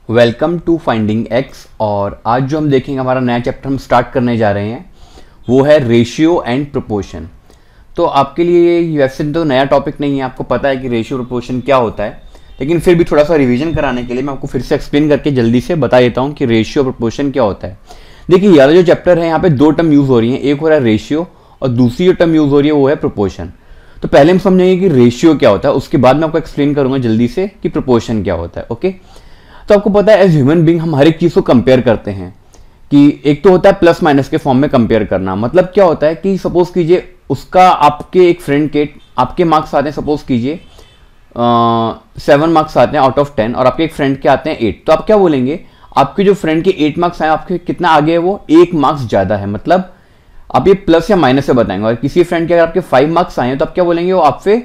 Welcome to finding x. और आज जो हम देखेंगे, हमारा नया चैप्टर हम स्टार्ट करने जा रहे हैं, वो है रेशियो एंड प्रोपोर्शन। तो आपके लिए वैसे तो नया टॉपिक नहीं है, आपको पता है कि रेशियो प्रोपोर्शन क्या होता है, लेकिन फिर भी थोड़ा सा रिवीजन कराने के लिए मैं आपको फिर से एक्सप्लेन करके जल्दी से बता देता हूँ कि रेशियो प्रोपोर्शन क्या होता है। देखिए, यार जो चैप्टर है यहाँ पे दो टर्म यूज हो रही है, एक हो रहा है रेशियो और दूसरी जो टर्म यूज हो रही है वो है प्रोपोर्शन। तो पहले हम समझेंगे कि रेशियो क्या होता है, उसके बाद मैं आपको एक्सप्लेन करूंगा जल्दी से कि प्रोपोर्शन क्या होता है। ओके, तो आपको पता है एज ह्यूमन बीइंग हम हर एक चीज को कंपेयर करते हैं कि एक तो होता है प्लस माइनस के फॉर्म में कंपेयर करना। मतलब क्या होता है कि सपोज कीजिए उसका आपके एक फ्रेंड के आपके मार्क्स आते हैं, सपोज कीजिए 7 मार्क्स आते हैं आउट ऑफ 10 और आपके एक फ्रेंड के आते हैं 8, तो आप क्या बोलेंगे, आपके जो फ्रेंड के 8 मार्क्स आए आपके कितना आगे है, वो 1 मार्क्स ज्यादा है। मतलब आप ये प्लस या माइनस से बताएंगे। और किसी फ्रेंड के अगर आपके 5 मार्क्स आए हैं तो आप क्या बोलेंगे, वो आपसे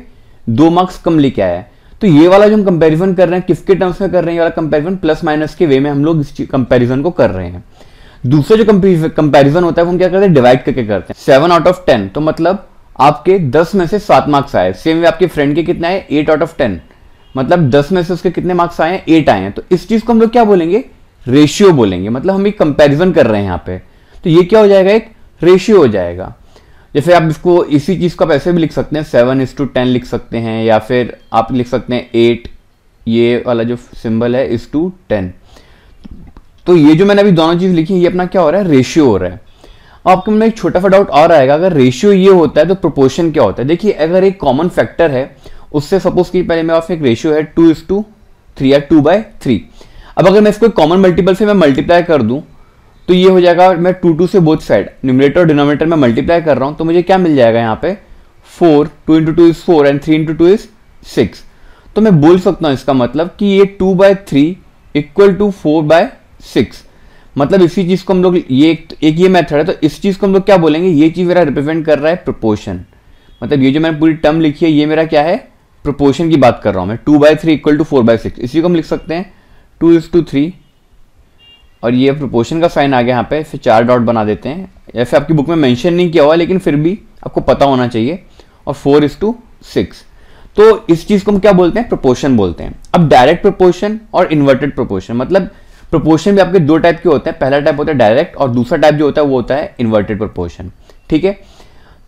2 मार्क्स कम लेके आया है। तो ये वाला जो हम कंपैरिजन कर रहे हैं किसके टर्म्स में कर रहे हैं, ये वाला कंपैरिजन प्लस माइनस के वे में हम लोग इस कंपैरिजन को कर रहे हैं। दूसरा जो कंपैरिजन होता है वो हम क्या करते हैं, डिवाइड करके करते हैं। 7 आउट ऑफ 10 तो मतलब आपके 10 में से 7 मार्क्स आए। सेम वे आपके फ्रेंड के कितना है, 8 आउट ऑफ 10, मतलब 10 में से उसके कितने मार्क्स आए हैं, 8 आए हैं। तो इस चीज को हम लोग क्या बोलेंगे, रेशियो बोलेंगे। मतलब हम एक कंपैरिजन कर रहे हैं यहाँ पे, तो ये क्या हो जाएगा, एक रेशियो हो जाएगा। जैसे आप इसको इसी चीज को आप ऐसे भी लिख सकते हैं, 7:10 लिख सकते हैं, या फिर आप लिख सकते हैं 8, ये वाला जो सिंबल है, 1:10। तो ये जो मैंने अभी दोनों चीज लिखी है ये अपना क्या हो रहा है, रेशियो हो रहा है। आपको में एक छोटा सा डाउट और आएगा, अगर रेशियो ये होता है तो प्रोपोर्शन क्या होता है। देखिए, अगर एक कॉमन फैक्टर है उससे सपोज की पहले मेरे पास एक रेशियो है 2:3 या 2/3। अब अगर मैं इसको कॉमन मल्टीपल से मैं मल्टीप्लाई कर दूं तो ये हो जाएगा, मैं 2 से बोथ साइड न्यूमरेटर और डिनोमिनेटर में मल्टीप्लाई कर रहा हूं, तो मुझे क्या मिल जाएगा यहाँ पे 4, 2 × 2 = 4 एंड 3 × 2 = 6। तो मैं बोल सकता हूँ इसका मतलब कि ये 2/3 = 4/6। मतलब इसी चीज को हम लोग एक ये मेथड है, तो इस चीज को हम लोग क्या बोलेंगे, ये चीज मेरा रिप्रेजेंट कर रहा है प्रोपोर्शन। मतलब ये जो मैंने पूरी टर्म लिखी है ये मेरा क्या है, प्रोपोर्शन की बात कर रहा हूं मैं। 2/3 = 4/6, इसी को हम लिख सकते हैं 2:3 और ये प्रोपोर्शन का साइन आ गया यहाँ पे, फिर 4 डॉट बना देते हैं। ऐसे आपकी बुक में मेंशन नहीं किया हुआ लेकिन फिर भी आपको पता होना चाहिए, और 4:6। तो इस चीज को हम क्या बोलते हैं, प्रोपोर्शन बोलते हैं। अब डायरेक्ट प्रोपोर्शन और इन्वर्टेड प्रोपोर्शन, मतलब प्रोपोर्शन भी आपके दो टाइप के होते हैं। पहला टाइप होता है डायरेक्ट और दूसरा टाइप जो होता है वो होता है इन्वर्टेड प्रोपोर्शन। ठीक है,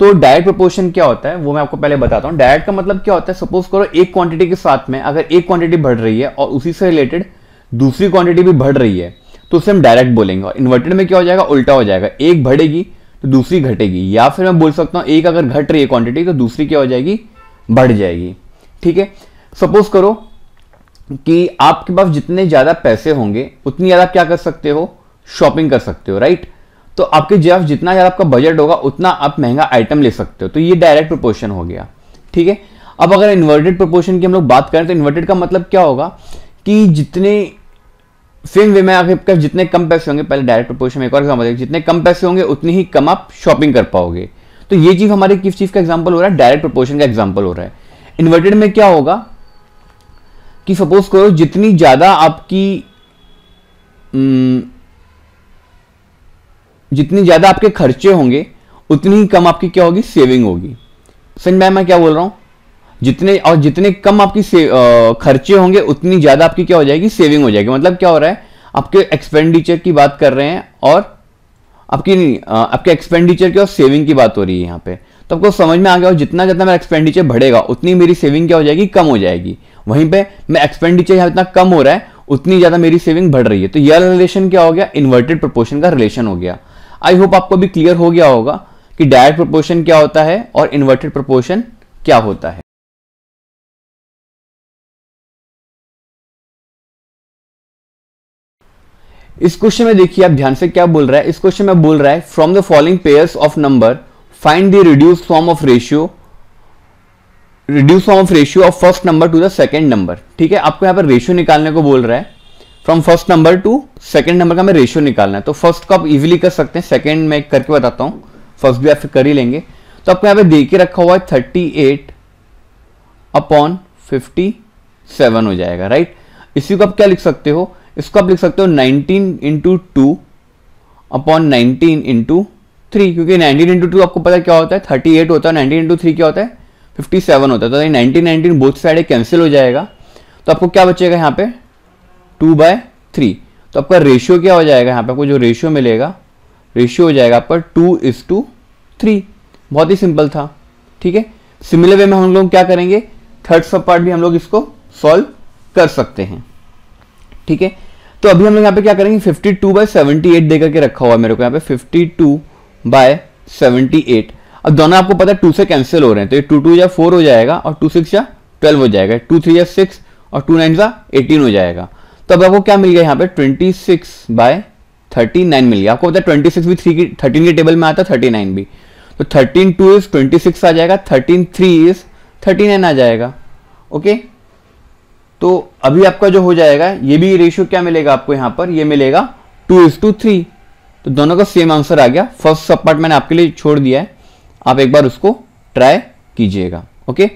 तो डायरेक्ट प्रोपोर्शन क्या होता है वो मैं आपको पहले बताता हूँ। डायरेक्ट का मतलब क्या होता है, सपोज करो एक क्वांटिटी के साथ में अगर एक क्वांटिटी बढ़ रही है और उसी से रिलेटेड दूसरी क्वांटिटी भी बढ़ रही है तो उसे हम डायरेक्ट बोलेंगे। और इन्वर्टेड में क्या हो जाएगा, उल्टा हो जाएगा, एक बढ़ेगी तो दूसरी घटेगी। या फिर मैं बोल सकता हूँ एक अगर घट रही है क्वांटिटी तो दूसरी क्या हो जाएगी, बढ़ जाएगी। ठीक है, सपोज करो कि आपके पास जितने ज्यादा पैसे होंगे उतनी ज्यादा क्या कर सकते हो, शॉपिंग कर सकते हो, राइट। तो आपके जब जितना ज्यादा आपका बजट होगा उतना आप महंगा आइटम ले सकते हो, तो ये डायरेक्ट प्रोपोर्शन हो गया। ठीक है, अब अगर इन्वर्टेड प्रोपोर्शन की हम लोग बात करें तो इन्वर्टेड का मतलब क्या होगा कि जितने सेम वे में आपके जितने कम पैसे होंगे, पहले डायरेक्ट प्रोपोर्शन में एक और एग्जांपल, जितने कम पैसे होंगे उतनी ही कम आप शॉपिंग कर पाओगे। तो ये चीज हमारे किस चीज का एग्जांपल हो रहा है, डायरेक्ट प्रोपोर्शन का एग्जांपल हो रहा है। इन्वर्टेड में क्या होगा कि सपोज करो जितनी ज्यादा आपके खर्चे होंगे उतनी ही कम आपकी क्या होगी, सेविंग होगी। समझ में मैं क्या बोल रहा हूं, जितने कम आपकी खर्चे होंगे उतनी ज्यादा आपकी क्या हो जाएगी, सेविंग हो जाएगी। मतलब क्या हो रहा है, आपके एक्सपेंडिचर की बात कर रहे हैं और आपके एक्सपेंडिचर की और सेविंग की बात हो रही है यहाँ पे। तो आपको समझ में आ गया, जितना जितना मेरा एक्सपेंडिचर बढ़ेगा उतनी मेरी सेविंग क्या हो जाएगी, कम हो जाएगी। वहीं पे मैं एक्सपेंडिचर यहाँ इतना कम हो रहा है उतनी ज्यादा मेरी सेविंग बढ़ रही है। तो यह रिलेशन क्या हो गया, इन्वर्टेड प्रोपोर्शन का रिलेशन हो गया। आई होप आपको भी क्लियर हो गया होगा कि डायरेक्ट प्रोपोर्शन क्या होता है और इन्वर्टेड प्रोपोर्शन क्या होता है। इस क्वेश्चन में देखिए आप ध्यान से क्या बोल रहा है, इस क्वेश्चन में बोल रहा है from the following pairs of number find the reduced form of ratio of first number two the second number. ठीक है, आपको यहाँ पर रेशियो निकालने को बोल रहा है, from first number two second number का हमें रेशियो निकालना है। तो फर्स्ट को आप इजीली कर सकते हैं, सेकंड में करके बताता हूं, फर्स्ट भी आप फिर कर ही लेंगे। तो आपको यहाँ पे दे के रखा हुआ है 38/57 हो जाएगा, राइट। इसी को आप क्या लिख सकते हो, इसको आप लिख सकते हो 19 × 2/19 × 3, क्योंकि 19 × 2 आपको पता क्या होता है, 38 होता है, 19 × 3 क्या होता है, 57 होता है। तो 19 बोथ साइड कैंसिल हो जाएगा, तो आपको क्या बचेगा यहाँ पे 2/3 3। तो आपका रेशियो क्या हो जाएगा, यहाँ पे आपको जो रेशियो मिलेगा, रेशियो हो जाएगा आपका 2:3। बहुत ही सिंपल था, ठीक है। सिमिलर वे में हम लोग क्या करेंगे, थर्ड सब पार्ट भी हम लोग इसको सॉल्व कर सकते हैं, ठीक है। तो अभी हम लोग यहाँ पे क्या करेंगे, 52/78 देकर के रखा हुआ है मेरे को यहाँ पे 52/78। अब दोनों आपको पता है 2 से कैंसिल हो रहे हैं, तो ये 2 या 4 हो जाएगा और 2 6 या 12 हो जाएगा, 2 3 या 6 और 2 9 या 18 हो जाएगा। तो अब आपको क्या मिल गया यहाँ पे 26/39 मिल गया। आपको पता है 26 भी 13 के टेबल में आता है, 39 भी, तो 13 2 इज 26 आ जाएगा, 13 3 इज 39 आ जाएगा, ओके। तो अभी आपका जो हो जाएगा, ये भी रेशियो क्या मिलेगा आपको यहाँ पर, ये मिलेगा 2:3। तो दोनों का सेम आंसर आ गया। फर्स्ट सब पार्ट मैंने आपके लिए छोड़ दिया है, आप एक बार उसको ट्राई कीजिएगा, ओके।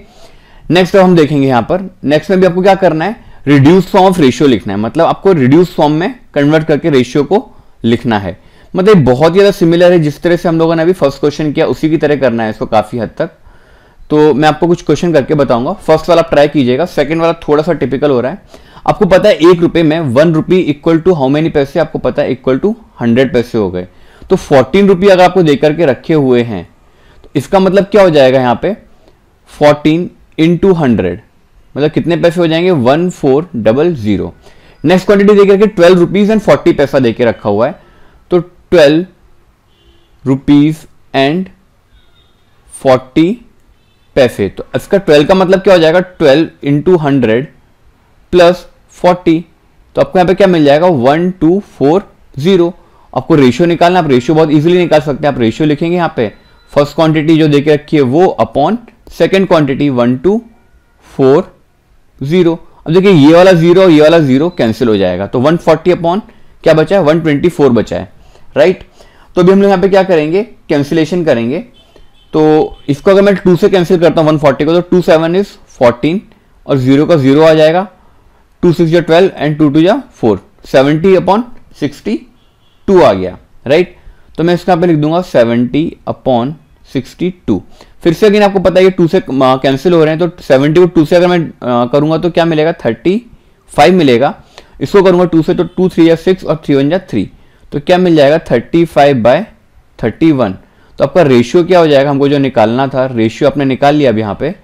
नेक्स्ट हम देखेंगे यहाँ पर, नेक्स्ट में भी आपको क्या करना है, रिड्यूस फॉर्म ऑफ रेशियो लिखना है। मतलब आपको रिड्यूस फॉर्म में कन्वर्ट करके रेशियो को लिखना है। मतलब बहुत ज्यादा सिमिलर है, जिस तरह से हम लोगों ने अभी फर्स्ट क्वेश्चन किया उसी की तरह करना है इसको काफी हद तक। तो मैं आपको कुछ क्वेश्चन करके बताऊंगा। फर्स्ट वाला आप ट्राई कीजिएगा, सेकंड वाला थोड़ा सा टिपिकल हो रहा है। आपको पता है 1 रुपए में 1 रुपी इक्वल टू हाउ मेनी पैसे, आपको पता है इक्वल टू 100 पैसे हो गए। तो 14 रुपये अगर आपको देकर के रखे हुए हैं, तो इसका मतलब क्या हो जाएगा यहाँ पे 14 × 100, मतलब कितने पैसे हो जाएंगे 1400। नेक्स्ट क्वांटिटी देकर के 12 रुपीज एंड 40 पैसा देके रखा हुआ है, तो 12 रुपीज एंड 40 पैसे। तो इसका 12 का मतलब क्या हो जाएगा 12 × 100 प्लस 40। तो आपको यहाँ पे क्या मिल जाएगा 1240। आपको रेशियो निकालना, आप रेशियो बहुत इजीली निकाल सकते हैं। आप रेशियो लिखेंगे यहाँ पे, फर्स्ट क्वांटिटी जो देके रखी है वो अपॉन सेकेंड क्वांटिटी 1240। अब देखिए ये वाला 0 और ये वाला 0 कैंसिल हो जाएगा, तो 140 अपॉन क्या बचा है 124 बचा है, राइट। तो अभी हम लोग यहाँ पे क्या करेंगे, कैंसिलेशन करेंगे। तो इसको अगर मैं 2 से कैंसिल करता हूँ 140 को, तो 2 7 इज 14 और 0 का 0 आ जाएगा, 2 6 या 12 एंड 2 2 या 4, 70 अपॉन 62 आ गया, राइट। तो मैं इसका पे लिख दूंगा 70 अपॉन 62। फिर से अगेन आपको पता है ये 2 से कैंसिल हो रहे हैं, तो 70 को 2 से अगर मैं करूंगा तो क्या मिलेगा 35 मिलेगा। इसको करूंगा 2 से तो 2 3 या 6 और 3 1 या 3, तो क्या मिल जाएगा 35/31। तो आपका रेशियो क्या हो जाएगा, हमको जो निकालना था रेशियो आपने निकाल लिया। अब यहाँ पे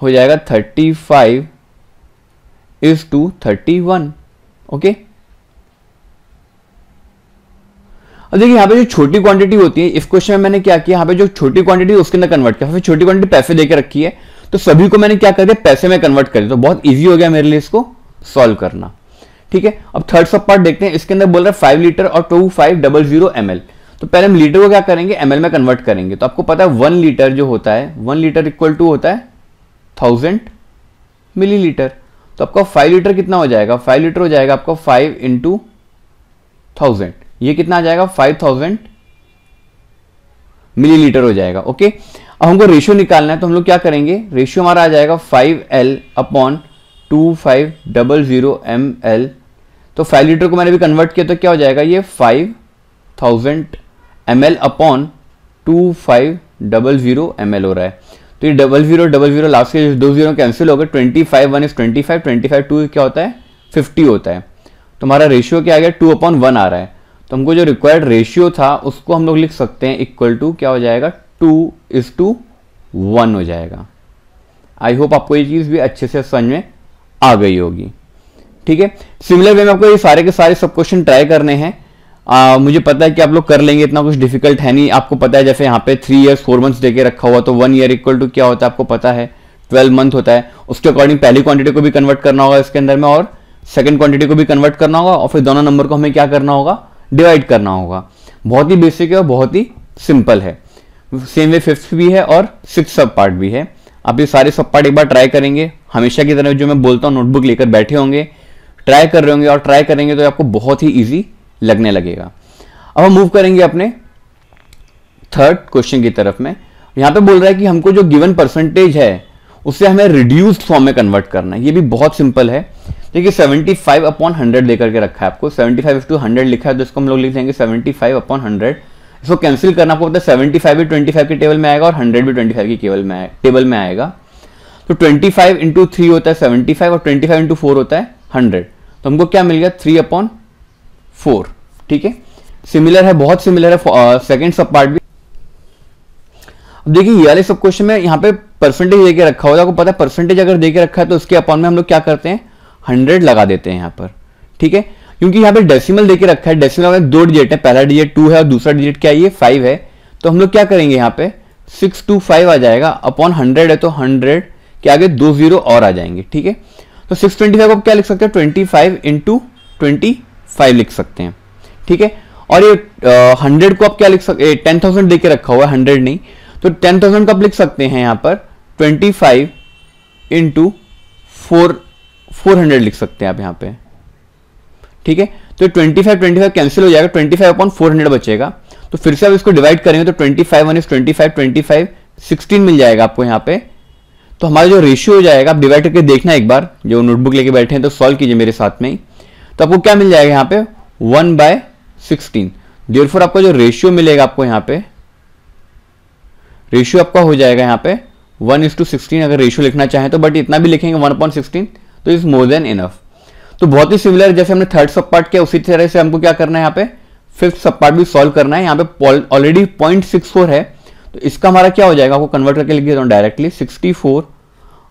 हो जाएगा 35:31, ओके। अब देखिए यहाँ पे जो छोटी क्वांटिटी होती है, इस क्वेश्चन में मैंने क्या किया, यहाँ पे जो छोटी क्वांटिटी उसके अंदर कन्वर्ट किया। फिर छोटी क्वांटिटी पैसे देके रखी है, तो सभी को मैंने क्या कर दिया पैसे में कन्वर्ट कर दिया। तो बहुत इजी हो गया मेरे लिए इसको सॉल्व करना, ठीक है। अब थर्ड सब पार्ट देखते हैं। इसके अंदर बोल रहा है 5 लीटर और 2500 ml। तो पहले हम लीटर को क्या करेंगे ml में कन्वर्ट करेंगे। तो आपको पता है 1 लीटर जो होता है, 1 लीटर इक्वल टू होता है 1000 मिलीलीटर। तो आपका 5 लीटर कितना हो जाएगा, 5 लीटर हो जाएगा आपका 5 × 1000, ये कितना आ जाएगा 5000 मिलीलीटर हो जाएगा, ओके। अब हमको रेशियो निकालना है, तो हम लोग क्या करेंगे, रेशियो हमारा आ जाएगा 5L अपॉन 2500 ml। तो 5 लीटर को मैंने भी कन्वर्ट किया, तो क्या हो जाएगा ये 5000 ml अपॉन 2500 ml हो रहा है। तो ये 0000 लास्ट के 2 0 कैंसिल हो गए, 25 1 इज 25, 25 2 क्या होता है 50 होता है। तो हमारा रेशियो क्या आ गया 2/1 आ रहा है। तो हमको जो रिक्वायर्ड रेशियो था उसको हम लोग लिख सकते हैं इक्वल टू क्या हो जाएगा 2:1 हो जाएगा। आई होप आपको ये चीज भी अच्छे से समझ में आ गई होगी, ठीक है। सिमिलर वे में आपको ये सारे के सारे सब क्वेश्चन ट्राई करने हैं। मुझे पता है कि आप लोग कर लेंगे, इतना कुछ डिफिकल्ट है नहीं। आपको पता है जैसे यहाँ पे 3 years 4 months देके रखा हुआ, तो 1 year इक्वल टू क्या होता है आपको पता है 12 month होता है। उसके अकॉर्डिंग पहली क्वांटिटी को भी कन्वर्ट करना होगा इसके अंदर में, और सेकंड क्वांटिटी को भी कन्वर्ट करना होगा, और फिर दोनों नंबर को हमें क्या करना होगा डिवाइड करना होगा। बहुत ही बेसिक है और बहुत ही सिंपल है। सेम वे 5th भी है और 6th सब पार्ट भी है। आप ये सारे सब पार्ट एक बार ट्राई करेंगे, हमेशा की तरह जो मैं बोलता हूँ नोटबुक लेकर बैठे होंगे, ट्राई कर रहे होंगे, और ट्राई करेंगे तो आपको बहुत ही ईजी लगने लगेगा। अब हम मूव करेंगे अपने थर्ड क्वेश्चन की तरफ में। यहां पे बोल रहा है कि हमको जो गिवन परसेंटेज है उससे हमें रिड्यूस्ड फॉर्म में कन्वर्ट करना है। ये भी बहुत सिंपल है। देखिए 75/100 देकर के रखा है आपको, 75/100 लिखा है, तो इसको हम लोग लिख देंगे 75/100। इसको कैंसिल करना, आपको पता है 75 भी 25 के टेबल में आएगा और 100 भी 25 की टेबल में आएगा। तो 25 × 3 होता है 75 और 25 × 4 होता है 100। तो हमको क्या मिल गया 3/2 4। ठीक है, सिमिलर है, बहुत सिमिलर है सेकंड सब पार्ट भी। अब देखिए ये वाले सब क्वेश्चन में यहाँ पे परसेंटेज देके रखा होगा, आपको पता है परसेंटेज अगर देके रखा है तो उसके अपॉन में हम लोग क्या करते हैं 100 लगा देते हैं यहाँ पर। ठीक है, क्योंकि यहाँ पे डेसिमल देके रखा है, डेसिमल में 2 डिजिट है, पहला डिजिट 2 है और दूसरा डिजिट क्या है ये 5 है, तो हम लोग क्या करेंगे यहाँ पे 625 आ जाएगा, अपॉन 100 है तो 100 के आगे 2 0 और आ जाएंगे। ठीक है, तो 625 को क्या लिख सकते हैं 25 इंटू 25 लिख सकते हैं। ठीक है, और ये 100 को आप क्या लिख सकते, 10,000 देके रखा हुआ है 100 नहीं, तो 10,000 कब लिख सकते हैं यहाँ पर 25 इंटू 400 लिख सकते हैं आप यहाँ पे। ठीक है, तो 25 कैंसिल हो जाएगा, 25 अपॉन 400 बचेगा, तो फिर से आप इसको डिवाइड करेंगे तो 25 1 इज 25 16 मिल जाएगा आपको यहाँ पे। तो हमारा जो रेशियो हो जाएगा, आप डिवाइड करके देखना एक बार, जो नोटबुक लेके बैठे हैं तो सॉल्व कीजिए मेरे साथ में ही, तो आपको क्या मिल जाएगा यहाँ पे 1/16। देयरफॉर आपका जो रेशियो मिलेगा आपको यहाँ पे, रेशियो आपका हो जाएगा यहाँ पे 1:16 अगर रेशियो लिखना चाहें तो, बट इतना भी लिखेंगे 1/16 तो इज मोर देन इनफ। तो बहुत ही सिमिलर, जैसे हमने थर्ड सब पार्ट किया उसी तरह से हमको क्या करना है यहाँ पे फिफ्थ सब पार्ट भी सॉल्व करना है। यहाँ पे ऑलरेडी 0.64 है, तो इसका हमारा क्या हो जाएगा, आपको कन्वर्ट करके लिख देता हूँ डायरेक्टली, 64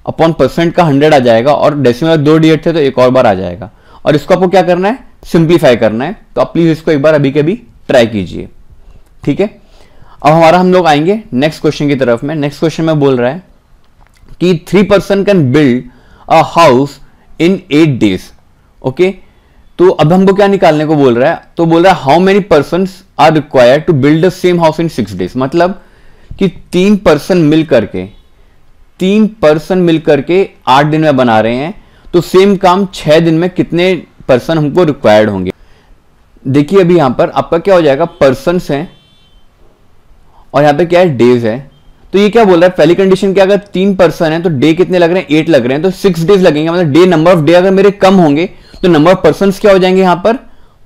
अपॉन परसेंट का 100 आ जाएगा, और डेसिमल 2 डिजिट थे तो एक और बार आ जाएगा, और इसको आपको क्या करना है सिंप्लीफाई करना है। तो आप प्लीज इसको एक बार अभी के भी ट्राई कीजिए। ठीक है, अब हमारा हम लोग आएंगे नेक्स्ट क्वेश्चन की तरफ में। नेक्स्ट क्वेश्चन में बोल रहा है कि 3 person can build a house in 8 days। Okay, तो अब हमको क्या निकालने को बोल रहा है, तो बोल रहा है how many person are required to build the same house in 6 days। मतलब कि 3 पर्सन मिल करके 8 दिन में बना रहे हैं, तो सेम काम 6 दिन में कितने पर्सन हमको रिक्वायर्ड होंगे। देखिए अभी यहां पर आपका क्या हो जाएगा, पर्सन्स हैं और यहाँ पे क्या है डेज है, तो ये क्या बोल रहा है पहली कंडीशन क्या, अगर 3 पर्सन है तो डे कितने लग रहे हैं 8 लग रहे हैं, तो 6 days लगेंगे। मतलब डे नंबर ऑफ डे अगर मेरे कम होंगे तो नंबर ऑफ पर्सन क्या हो जाएंगे यहाँ पर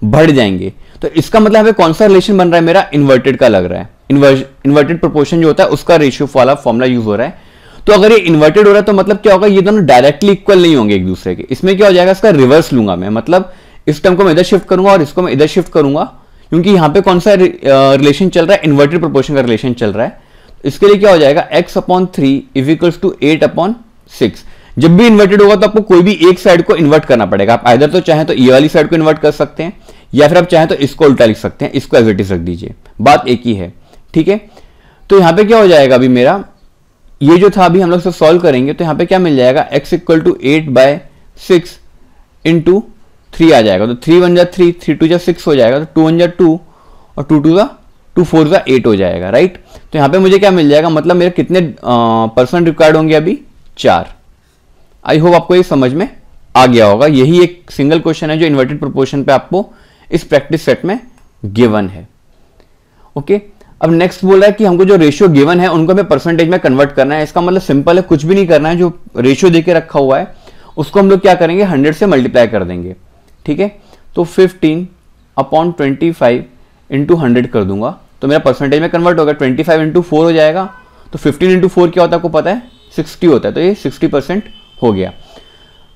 बढ़ जाएंगे। तो इसका मतलब यहाँ पे कौन सा रिलेशन बन रहा है मेरा, इन्वर्टेड का लग रहा है, इन्वर्टेड प्रोपोर्शन जो होता है उसका रेशियो वाला फॉर्मुला यूज हो रहा है। तो अगर ये इन्वर्टेड हो रहा है तो मतलब क्या होगा, ये दोनों डायरेक्टली इक्वल नहीं होंगे एक दूसरे के। इसमें क्या हो जाएगा, इसका रिवर्स लूंगा मैं, मतलब इस टर्म को मैं इधर शिफ्ट करूंगा और इसको मैं इधर शिफ्ट करूंगा, क्योंकि यहां पे कौन सा रिलेशन चल रहा है, इन्वर्टेड प्रोपोर्शन का रिलेशन चल रहा है। इसके लिए क्या हो जाएगा x/3 इज इक्वल्स टू 8/6। जब भी इन्वर्टेड होगा तो आपको कोई भी एक साइड को इन्वर्ट करना पड़ेगा। आप आइदर तो चाहें तो ये वाली साइड को इन्वर्ट कर सकते हैं, या फिर आप चाहें तो इसको उल्टा लिख सकते हैं, इसको एज इट इज रख दीजिए, बात एक ही है। ठीक है, तो यहां पे क्या हो जाएगा, अभी मेरा ये जो था अभी हम लोग से सॉल्व करेंगे, तो यहां पे क्या मिल जाएगा x इक्वल टू 8/6 इंटू 3 आ जाएगा, तो 3 1 जा 3, 3 2 जा 6 हो जाएगा, तो 2 1 जा 2 और 2 2 जा 2 4 जा 8 हो जाएगा, राइट। तो यहां पे मुझे क्या मिल जाएगा, मतलब मेरे कितने पर्सन रिक्वायर्ड होंगे अभी 4। आई होप आपको ये समझ में आ गया होगा। यही एक सिंगल क्वेश्चन है जो इन्वर्टेड प्रोपोर्शन पे आपको इस प्रैक्टिस सेट में गिवन है। ओके, अब नेक्स्ट बोल रहा है कि हमको जो रेशियो गिवन है उनको हमें परसेंटेज में कन्वर्ट करना है। इसका मतलब सिंपल है, कुछ भी नहीं करना है, जो रेशियो देके रखा हुआ है उसको हम लोग क्या करेंगे 100 से मल्टीप्लाई कर देंगे। ठीक है, तो 15/25 इंटू 100 कर दूंगा तो मेरा परसेंटेज में कन्वर्ट होगा। 25 इंटू 4 हो जाएगा, तो 15 इंटू 4 क्या होता है आपको पता है 60 होता है, तो ये 60% हो गया।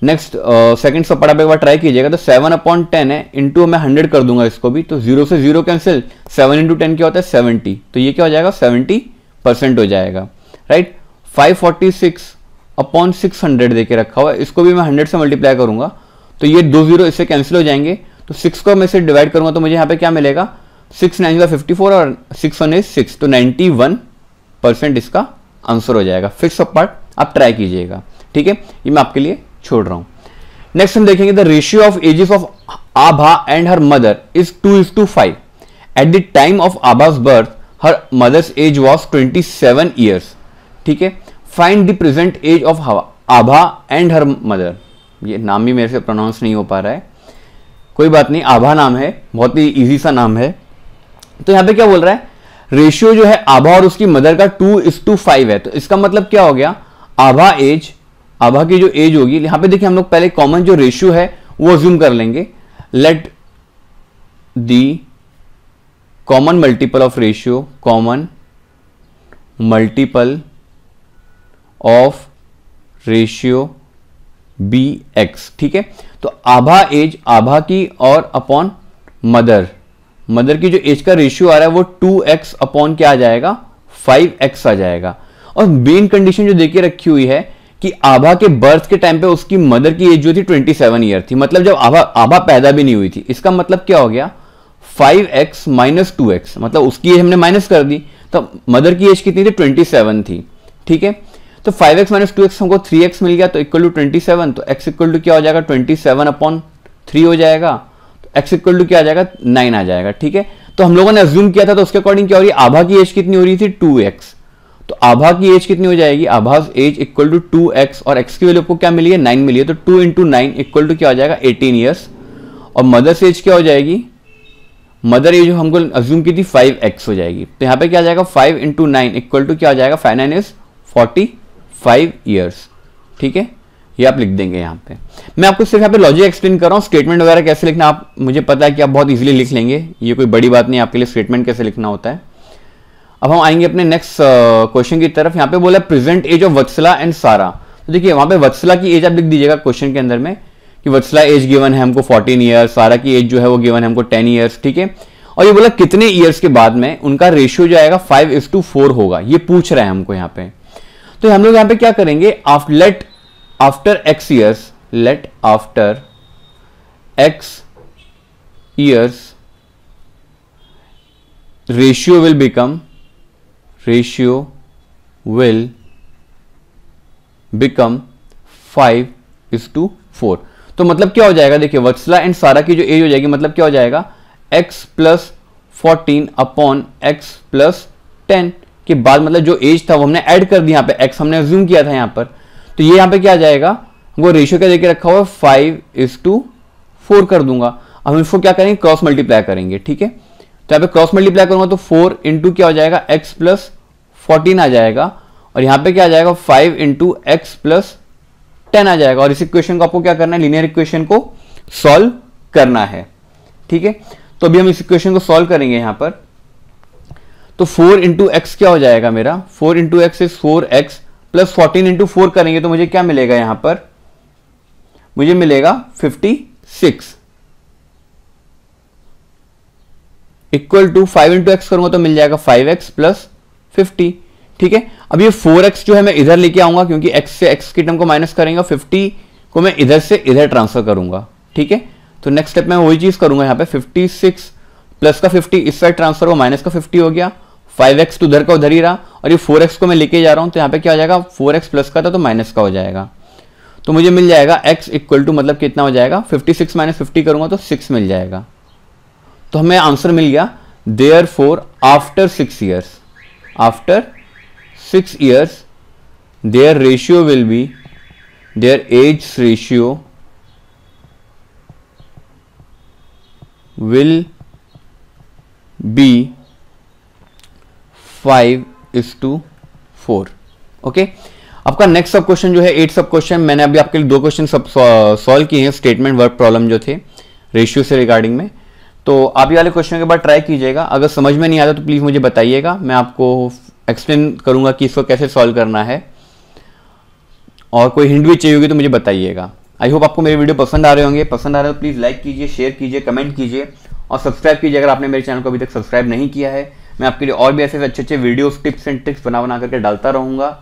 नेक्स्ट सेकंड सब पढ़ा पे एक बार ट्राई कीजिएगा, तो 7/10 है, इंटू मैं 100 कर दूंगा इसको भी, तो 0 से 0 कैंसिल, 7 इंटू 10 क्या होता है 70, तो ये क्या हो जाएगा 70% हो जाएगा, राइट। 546/600 देके रखा हुआ है, इसको भी मैं 100 से मल्टीप्लाई करूंगा, तो ये 2 0 इससे कैंसिल हो जाएंगे, तो 6 को मैं इसे डिवाइड करूंगा तो मुझे यहाँ पे क्या मिलेगा 6 9 54 और 6 1 6, तो 91% इसका आंसर हो जाएगा। फिक्स सब पार्ट आप ट्राई कीजिएगा, ठीक है, ये मैं आपके लिए छोड़ रहा हूं। नेक्स्ट हम देखेंगे the ratio of ages of Abha and her mother is 2:5। At the time of Abha's birth her mother's age was 27 years. ठीक है, find the present age of Abha and her mother. ये नाम भी मेरे से प्रोनाउंस नहीं हो पा रहा है, कोई बात नहीं, आभा नाम है, बहुत ही इजी सा नाम है। तो यहां पे क्या बोल रहा है, रेशियो जो है आभा और उसकी मदर का 2:5 है, तो इसका मतलब क्या हो गया, आभा की जो एज होगी, यहां पे देखिए हम लोग पहले कॉमन जो रेशियो है वो अज्यूम कर लेंगे। Let the common multiple of ratio, common multiple of ratio be x. ठीक है, तो आभा एज, आभा की और अपॉन मदर की जो एज का रेशियो आ रहा है वो 2x अपॉन क्या आ जाएगा, 5x आ जाएगा। और मेन कंडीशन जो देके रखी हुई है कि आभा के बर्थ के टाइम पे उसकी मदर की एज जो थी 27 ईयर थी, मतलब जब आभा पैदा भी नहीं हुई थी। इसका मतलब क्या हो गया, 5x माइनस 2x, मतलब उसकी एज हमने माइनस कर दी, तो मदर की एज कितनी थी, 27 थी। ठीक है, तो 5x माइनस 2x हमको 3x मिल गया, तो इक्वल टू 27, तो x इक्वल टू क्या हो जाएगा, 27 अपॉन 3 हो जाएगा, तो x इक्वल टू क्या आ जाएगा, 9 आ जाएगा। ठीक है, तो हम लोगों ने अज्यूम किया था, तो उसके अकॉर्डिंग क्या हो रही है, आभा की एज कितनी हो रही थी, 2x, तो आभा की एज कितनी हो जाएगी, आभास एज इक्वल टू 2x, और x की वैल्यू आपको क्या मिली है, 9 मिली है, तो 2 इंटू 9 इक्वल टू क्या हो जाएगा, 18 ईयर्स। और मदर एज क्या हो जाएगी, मदर एज हमको अज्यूम की थी 5x हो जाएगी, तो यहां पे क्या आ जाएगा, 5 इंटू 9 इक्वल टू क्या हो जाएगा, 5 9 इज 45 ईयर्स। ठीक है, ये आप लिख देंगे यहां पे। मैं आपको सिर्फ यहाँ पे लॉजिक एक्सप्लेन कर रहा हूँ, स्टेटमेंट वगैरह कैसे लिखना आप, मुझे पता है कि आप बहुत इजीली लिख लेंगे, ये कोई बड़ी बात नहीं आपके लिए स्टेटमेंट कैसे लिखना होता है। अब हम आएंगे अपने नेक्स्ट क्वेश्चन की तरफ। यहाँ पे बोला present age of Vatsala and Sara, तो देखिए वहां पे वत्सला की एज आप लिख दीजिएगा क्वेश्चन के अंदर में कि वत्सला एज गिवन है हमको 14 ईयर्स, सारा की एज जो है वो गिवन है हमको 10 ईयर्स। ठीक है, और ये बोला कितने ईयर्स के बाद में उनका रेशियो जो आएगा 5:4 होगा, ये पूछ रहा है हमको यहाँ पे। तो हम लोग यहाँ पे क्या करेंगे, let after x years, let after x years ratio will become 5:4। तो मतलब क्या हो जाएगा, देखिए वत्सला एंड सारा की जो एज हो जाएगी, मतलब क्या हो जाएगा, x plus 14 upon x plus 10 के बाद, मतलब जो एज था वो हमने ऐड कर दिया, यहाँ पे x हमने अज्यूम किया था यहाँ पर, तो ये यहाँ पे क्या आ जाएगा, वो रेशियो क्या देके रखा हुआ है, 5:4 कर दूंगा। अब हम इसको क्या करेंगे, क्रॉस मल्टीप्लाई करेंगे। ठीक है, तो यहाँ पे क्रॉस मल्टीप्लाई करूंगा तो 4 इंटू क्या हो जाएगा, x प्लस 14 आ जाएगा, और यहाँ पे क्या आ जाएगा, 5 इंटू एक्स प्लस 10 आ जाएगा। और इस इक्वेशन को आपको क्या करना है, लीनियर इक्वेशन को सॉल्व करना है। ठीक है, तो अभी हम इस इक्वेशन को सॉल्व करेंगे यहाँ पर। तो 4 इंटू एक्स क्या हो जाएगा मेरा, 4 into x is 4x plus 14 into 4 करेंगे तो मुझे क्या मिलेगा, यहां पर मुझे मिलेगा 56 इक्वल टू 5 इंटू एक्स करूंगा तो मिल जाएगा 5x प्लस 50। ठीक है, अब ये 4x जो है मैं इधर लेके आऊंगा, क्योंकि x से x की टर्म को माइनस करेंगे, 50 को मैं इधर से इधर ट्रांसफर करूंगा। ठीक है, तो नेक्स्ट स्टेप में वही चीज करूंगा, यहाँ पे 56 प्लस का 50 इस साइड ट्रांसफर हुआ, माइनस का 50 हो गया, 5x तो उधर का उधर ही रहा, और ये 4x को मैं लेके जा रहा हूं, तो यहाँ पे क्या हो जाएगा, 4x प्लस का था तो माइनस का हो जाएगा, तो मुझे मिल जाएगा x इक्वल टू मतलब कितना हो जाएगा, 56 माइनस 50 करूंगा तो 6 मिल जाएगा। तो हमें आंसर मिल गया, therefore after 6 years, after 6 years their ratio will be, their age ratio will be 5:4। Okay, आपका नेक्स्ट सब क्वेश्चन जो है 8 सब क्वेश्चन, मैंने अभी आपके लिए 2 क्वेश्चन सब सॉल्व किए हैं, स्टेटमेंट वर्क प्रॉब्लम जो थे रेशियो से रिगार्डिंग में। तो आप ये वाले क्वेश्चन के बाद ट्राई कीजिएगा, अगर समझ में नहीं आता तो प्लीज मुझे बताइएगा, मैं आपको एक्सप्लेन करूंगा कि इसको कैसे सॉल्व करना है, और कोई हिंट भी चाहिए होगी तो मुझे बताइएगा। आई होप आपको मेरे वीडियो पसंद आ रहे होंगे, पसंद आ रहे हो तो प्लीज लाइक कीजिए, शेयर कीजिए, कमेंट कीजिए और सब्सक्राइब कीजिए अगर आपने मेरे चैनल को अभी तक सब्सक्राइब नहीं किया है। मैं आपके लिए और भी ऐसे अच्छे अच्छे वीडियोस, टिप्स एंड ट्रिक्स बना करके डालता रहूंगा।